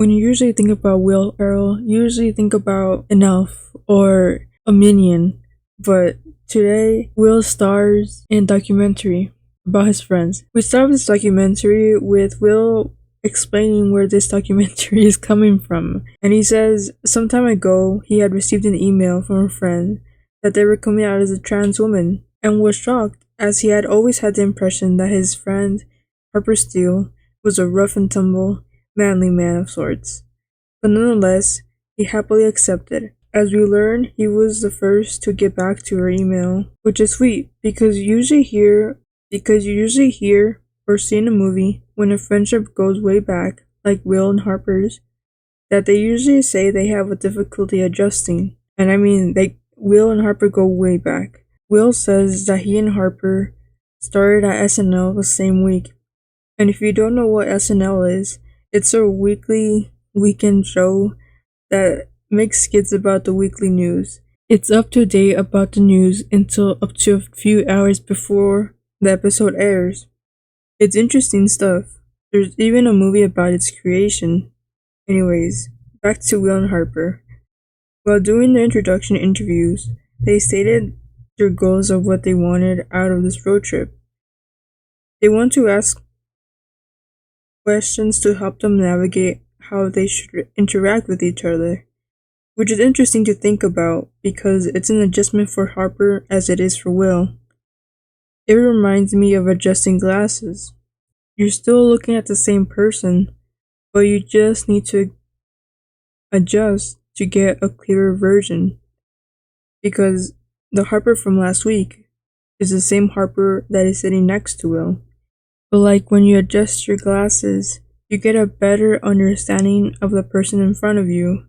When you usually think about Will Ferrell, you usually think about an elf or a minion, but today Will stars in a documentary about his friends. We start this documentary with Will explaining where this documentary is coming from, and he says some time ago he had received an email from a friend that they were coming out as a trans woman, and was shocked as he had always had the impression that his friend Harper Steele was a rough and tumble, manly man of sorts. But nonetheless, he happily accepted. As we learn, he was the first to get back to her email, which is sweet because you usually hear or see in a movie when a friendship goes way back, like Will and Harper's, that they usually say they have a difficulty adjusting. And I mean, Will and Harper go way back. Will says that he and Harper started at SNL the same week. And if you don't know what SNL is, it's a weekend show that makes skits about the weekly news. It's up to date about the news until up to a few hours before the episode airs. It's interesting stuff. There's even a movie about its creation. Anyways, back to Will and Harper. While doing the introduction interviews, they stated their goals of what they wanted out of this road trip. They want to ask questions to help them navigate how they should interact with each other, which is interesting to think about because it's an adjustment for Harper as it is for Will. It reminds me of adjusting glasses. You're still looking at the same person, but you just need to adjust to get a clearer version, because the Harper from last week is the same Harper that is sitting next to Will. But like when you adjust your glasses, you get a better understanding of the person in front of you,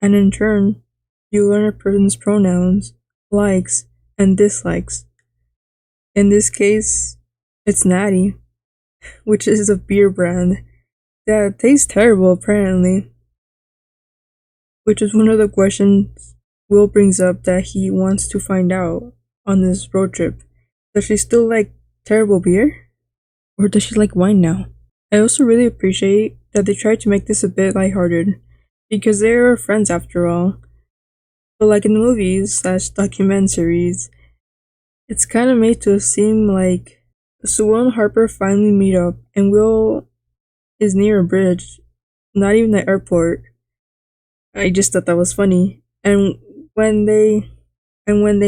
and in turn, you learn a person's pronouns, likes, and dislikes. In this case, it's Natty, which is a beer brand that tastes terrible apparently, which is one of the questions Will brings up that he wants to find out on this road trip. Does she still like terrible beer? Or does she like wine now? I also really appreciate that they tried to make this a bit lighthearted, because they are friends after all. But like in the movies / documentaries, it's kind of made to seem like so Will and Harper finally meet up, and Will is near a bridge, not even the airport. I just thought that was funny. And when they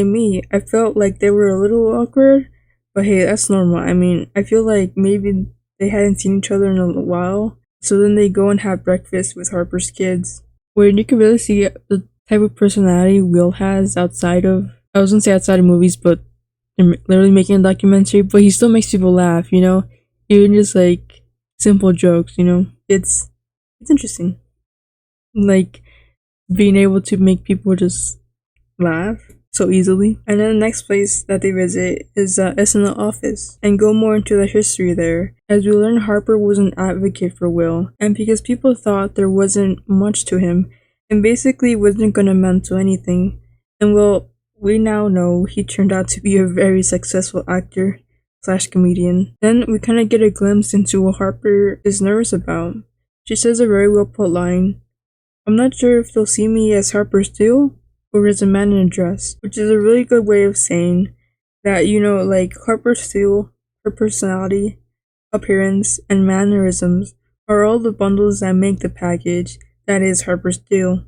meet, I felt like they were a little awkward, but hey, that's normal. I mean, I feel like maybe they hadn't seen each other in a while, so then they go and have breakfast with Harper's kids, where you can really see the type of personality Will has outside of, I was gonna say outside of movies, but they're literally making a documentary, but he still makes people laugh, you know? Even just like simple jokes, you know? It's interesting. Like being able to make people just laugh so easily. And then the next place that they visit is the SNL office and go more into the history there. As we learn, Harper was an advocate for Will, and because people thought there wasn't much to him and basically wasn't gonna amount to anything. And well, we now know he turned out to be a very successful actor / comedian. Then we kind of get a glimpse into what Harper is nervous about. She says a very well put line, "I'm not sure if they'll see me as Harper Steele or as a man in a dress," which is a really good way of saying that, you know, like Harper Steele, her personality, appearance, and mannerisms are all the bundles that make the package that is Harper Steele.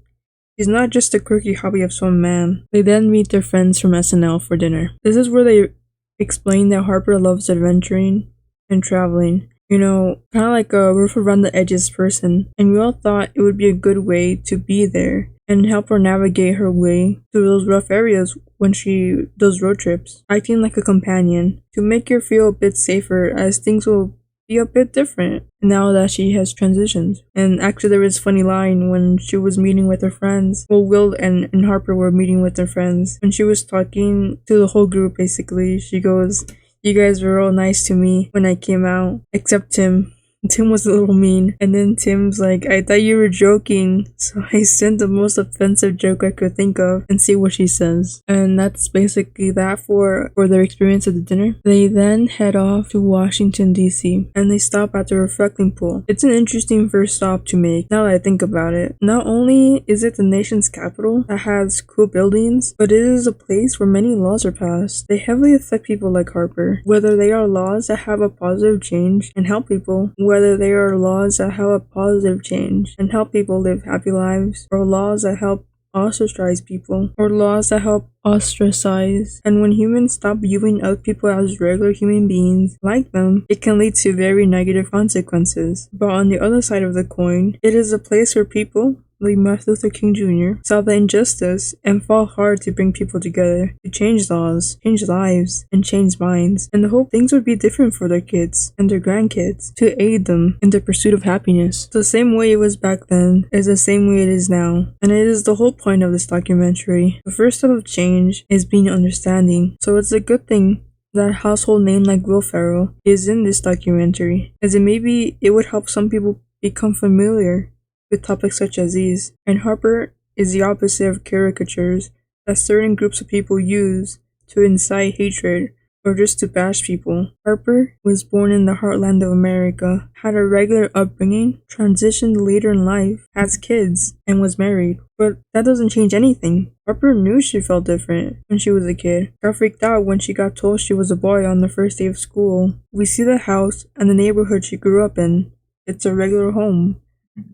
He's not just a quirky hobby of some man. They then meet their friends from SNL for dinner. This is where they explain that Harper loves adventuring and traveling. You know, kind of like a rough around the edges person, and we all thought it would be a good way to be there and help her navigate her way through those rough areas when she does road trips, acting like a companion to make her feel a bit safer, as things will be a bit different now that she has transitioned. And actually there was a funny line when she was meeting with her friends. Well, Will and Harper were meeting with their friends. When she was talking to the whole group, basically, she goes, "You guys were all nice to me when I came out, except Tim, Tim was a little mean, and then Tim's like, I thought you were joking, so I sent the most offensive joke I could think of and see what she says. And that's basically that for their experience at the dinner. They then head off to Washington, D.C., and they stop at the reflecting pool. It's an interesting first stop to make, now that I think about it. Not only is it the nation's capital that has cool buildings, but it is a place where many laws are passed. They heavily affect people like Harper, whether they are laws that have a positive change and help people, whether they are laws that have a positive change and help people live happy lives, or laws that help ostracize people, or laws that help ostracize. And when humans stop viewing other people as regular human beings like them, it can lead to very negative consequences. But on the other side of the coin, it is a place where people like Martin Luther King Jr. saw the injustice and fought hard to bring people together, to change laws, change lives, and change minds, and the hope things would be different for their kids and their grandkids, to aid them in their pursuit of happiness. The same way it was back then is the same way it is now, and it is the whole point of this documentary. The first step of change is being understanding, so it's a good thing that a household name like Will Ferrell is in this documentary, as maybe it would help some people become familiar with topics such as these. And Harper is the opposite of caricatures that certain groups of people use to incite hatred or just to bash people. Harper was born in the heartland of America, had a regular upbringing, transitioned later in life, has kids, and was married. But that doesn't change anything. Harper knew she felt different when she was a kid. Got freaked out when she got told she was a boy on the first day of school. We see the house and the neighborhood she grew up in. It's a regular home.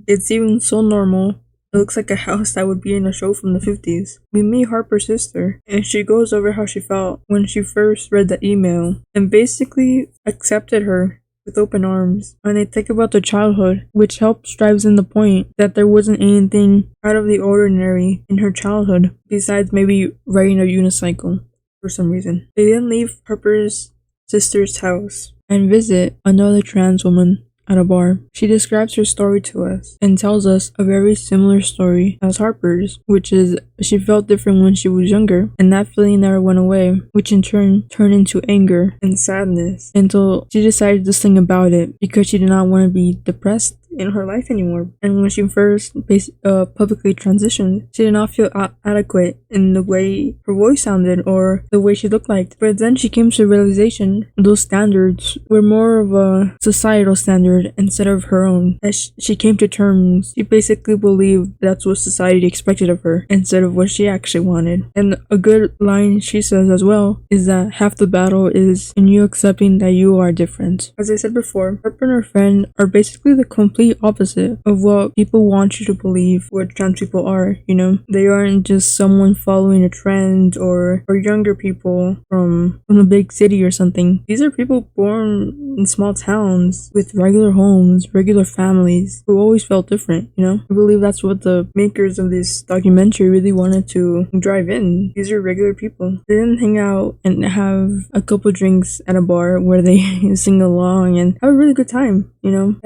It's even so normal, it looks like a house that would be in a show from the 50s. We meet Harper's sister, and she goes over how she felt when she first read the email, and basically accepted her with open arms. And they think about their childhood, which helps drives in the point that there wasn't anything out of the ordinary in her childhood, besides maybe riding a unicycle for some reason. They then leave Harper's sister's house and visit another trans woman at a bar. She describes her story to us and tells us a very similar story as Harper's, which is she felt different when she was younger, and that feeling never went away, which in turn turned into anger and sadness until she decided to sing about it because she did not want to be depressed in her life anymore. And when she first publicly transitioned, she did not feel adequate in the way her voice sounded or the way she looked like. But then she came to the realization those standards were more of a societal standard instead of her own. As she came to terms, she basically believed that's what society expected of her instead of what she actually wanted. And a good line she says as well is that half the battle is in you accepting that you are different. As I said before, Harper and her friend are basically the complete opposite of what people want you to believe what trans people are, you know? They aren't just someone following a trend or younger people from a big city or something. These are people born in small towns with regular homes, regular families who always felt different, you know? I believe that's what the makers of this documentary really wanted to drive in. These are regular people. They didn't hang out and have a couple drinks at a bar where they sing along and have a really good time, you know?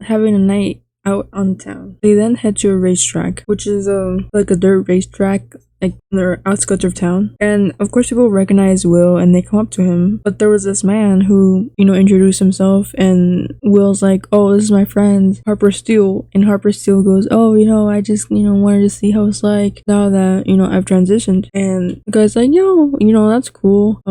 Having a night out on town. They then head to a racetrack, which is like a dirt racetrack, like in the outskirts of town. And of course people recognize Will and they come up to him. But there was this man who, you know, introduced himself, and Will's like, oh, this is my friend Harper Steele. And Harper Steele goes, oh, you know, I just, you know, wanted to see how it's like now that, you know, I've transitioned. And the guy's like, yo, you know, that's cool.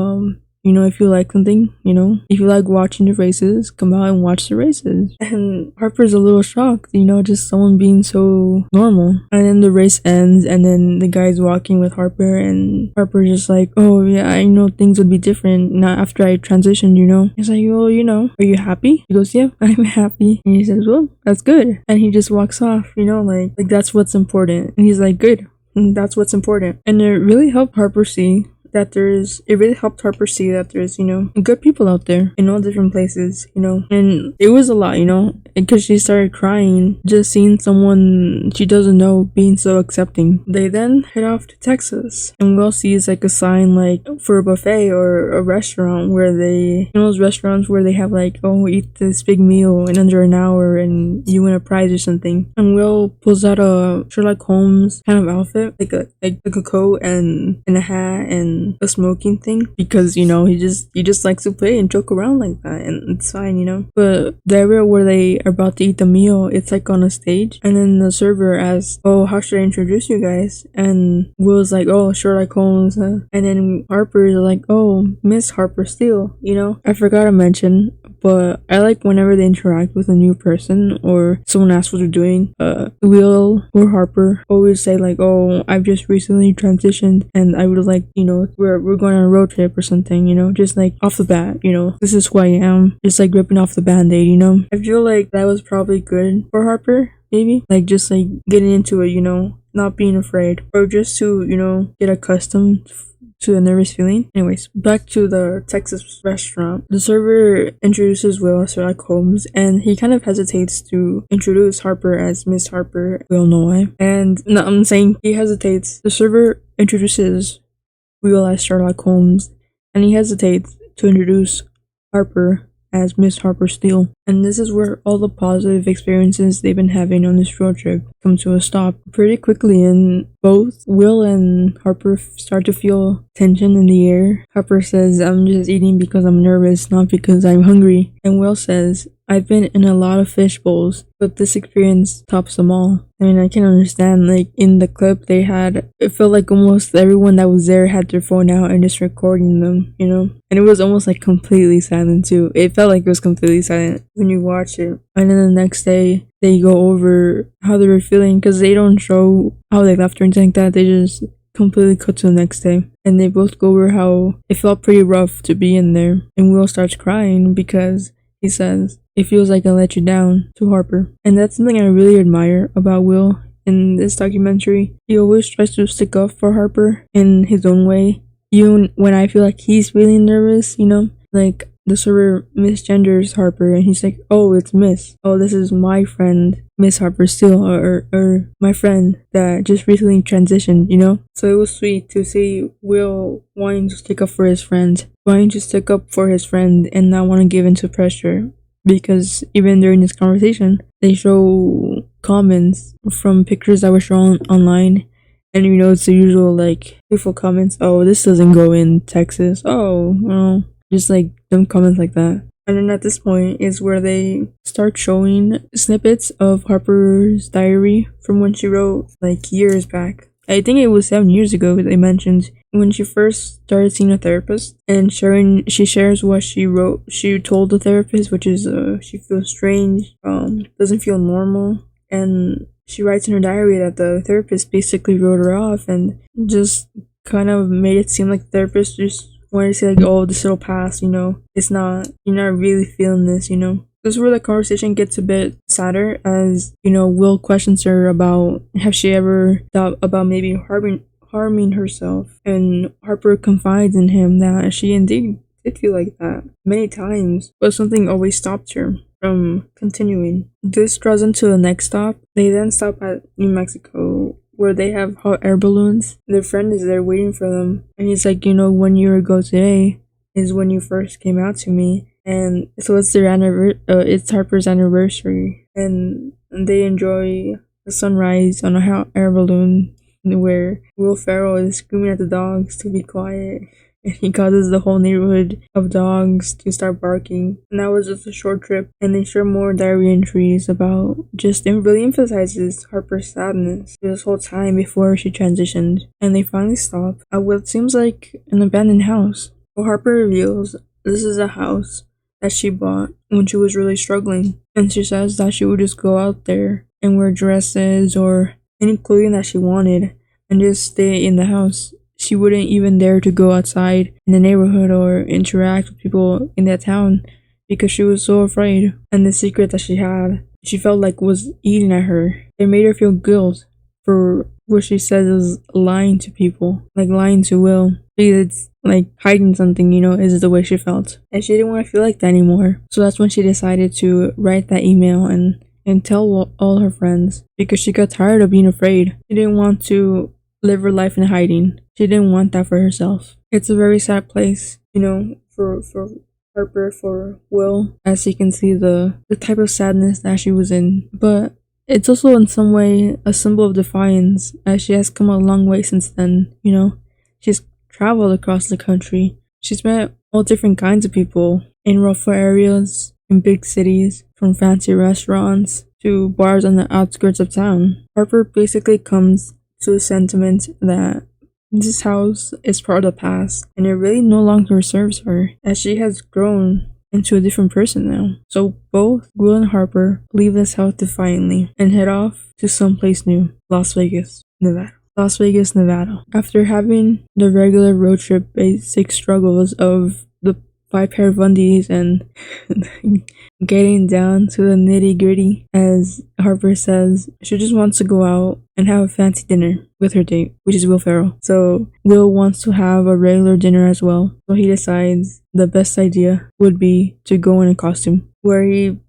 You know, if you like something, you know, if you like watching the races, come out and watch the races. And Harper's a little shocked, you know, just someone being so normal. And then the race ends, and then the guy's walking with Harper, and Harper's just like, oh yeah, I know things would be different not after I transitioned, you know. He's like, well, you know, are you happy? He goes, yeah, I'm happy. And he says, well, that's good. And he just walks off, you know, like that's what's important. And he's like, good. And that's what's important. And it really helped Harper see that there's, you know, good people out there in all different places, you know. And it was a lot, you know, because she started crying just seeing someone she doesn't know being so accepting. They then head off to Texas, and Will sees like a sign like for a buffet or a restaurant where they, you know, those restaurants where they have like, oh, eat this big meal in under an hour and you win a prize or something. And Will pulls out a Sherlock Holmes kind of outfit, like a coat and a hat and than a smoking thing, because he just likes to play and joke around like that, and it's fine. But the area where they are about to eat the meal, it's like on a stage, and then the server asks, "Oh, how should I introduce you guys?" And Will's like, "Oh, Sherlock Holmes," and then Harper is like, "Oh, Miss Harper Steele." I forgot to mention, but I like whenever they interact with a new person or someone asks what they're doing, Will or Harper always say like, "Oh, I've just recently transitioned and I would like, we're going on a road trip or something, just like off the bat, this is who I am," just like ripping off the band-aid. I feel like that was probably good for Harper, maybe, like just like getting into it, not being afraid, or just to, get accustomed to the nervous feeling. Anyways, back to the Texas restaurant. The server introduces Will as Sherlock Holmes, and he kind of hesitates to introduce Harper as Miss Harper. We'll know why. And no, I'm saying he hesitates. The server introduces Will as Sherlock Holmes, and he hesitates to introduce Harper as Miss Harper Steele. And this is where all the positive experiences they've been having on this road trip come to a stop pretty quickly, and both Will and Harper start to feel tension in the air. Harper says, "I'm just eating because I'm nervous, not because I'm hungry." And Will says, "I've been in a lot of fish bowls, but this experience tops them all." I mean, I can understand, like, in the clip they had, it felt like almost everyone that was there had their phone out and just recording them, And it was almost like completely silent too. It felt like it was completely silent when you watch it. And then the next day, they go over how they were feeling, because they don't show how they left or anything like that. They just completely cut to the next day. And they both go over how it felt pretty rough to be in there. And Will starts crying because he says, "It feels like I let you down," to Harper. And that's something I really admire about Will in this documentary. He always tries to stick up for Harper in his own way, even when I feel like he's really nervous, Like, the server misgenders Harper, and he's like, "Oh, it's Miss. Oh, this is my friend, Miss Harper Steele, or my friend that just recently transitioned, So it was sweet to see Will wanting to stick up for his friend, and not want to give into pressure. Because even during this conversation, they show comments from pictures that were shown online. And it's the usual, like, beautiful comments. "Oh, this doesn't go in Texas. Oh, well," just like dumb comments like that. And then at this point is where they start showing snippets of Harper's diary from when she wrote, like, years back. I think it was 7 years ago they mentioned when she first started seeing a therapist, and she shares what she wrote. She told the therapist, which is she feels strange, doesn't feel normal, and she writes in her diary that the therapist basically wrote her off and just kind of made it seem like the therapist just wanted to say like, "Oh, this will pass, you're not really feeling this, This is where the conversation gets a bit sadder, as, Will questions her about have she ever thought about maybe harming herself, and Harper confides in him that she indeed did feel like that many times, but something always stopped her from continuing. This draws into the next stop. They then stop at New Mexico, where they have hot air balloons. Their friend is there waiting for them, and he's like, 1 year ago today is when you first came out to me, and so it's it's Harper's anniversary, and they enjoy the sunrise on a hot air balloon, where Will Ferrell is screaming at the dogs to be quiet, and he causes the whole neighborhood of dogs to start barking. And that was just a short trip, and they share more diary entries about it really emphasizes Harper's sadness this whole time before she transitioned. And they finally stop at what seems like an abandoned house. Well, Harper reveals this is a house that she bought when she was really struggling, and she says that she would just go out there and wear dresses or any clothing that she wanted and just stay in the house. She wouldn't even dare to go outside in the neighborhood or interact with people in that town because she was so afraid. And the secret that she had, she felt like was eating at her. It made her feel guilt for what she says is lying to people, like lying to Will. It's like hiding something, is the way she felt. And she didn't want to feel like that anymore. So that's when she decided to write that email and tell all her friends, because she got tired of being afraid. She didn't want to live her life in hiding. She didn't want that for herself. It's a very sad place, for Harper, for Will, as you can see the type of sadness that she was in. But it's also in some way a symbol of defiance, as she has come a long way since then, She's traveled across the country. She's met all different kinds of people in rougher areas, in big cities, from fancy restaurants to bars on the outskirts of town. Harper basically comes to a sentiment that this house is part of the past and it really no longer serves her, as she has grown into a different person now. So both Will and Harper leave this house defiantly and head off to someplace new, Las Vegas, Nevada. Las Vegas, Nevada. After having the regular road trip basic struggles of the 5 pair of undies and getting down to the nitty gritty, as Harper says, she just wants to go out and have a fancy dinner with her date, which is Will Ferrell. So Will wants to have a regular dinner as well. So he decides the best idea would be to go in a costume, where he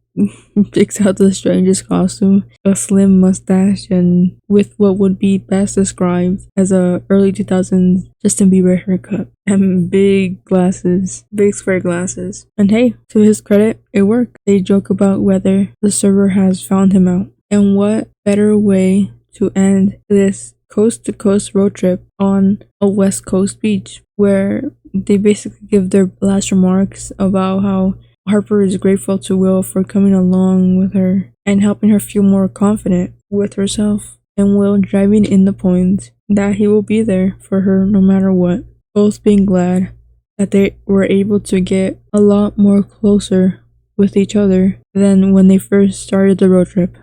picks out the strangest costume, a slim mustache, and with what would be best described as a early 2000s Justin Bieber haircut, and big glasses, big square glasses. And hey, to his credit, it worked. They joke about whether the server has found him out. And what better way to end this coast to coast road trip on a West Coast beach, where they basically give their last remarks about how Harper is grateful to Will for coming along with her and helping her feel more confident with herself, and Will driving in the point that he will be there for her no matter what, both being glad that they were able to get a lot more closer with each other than when they first started the road trip.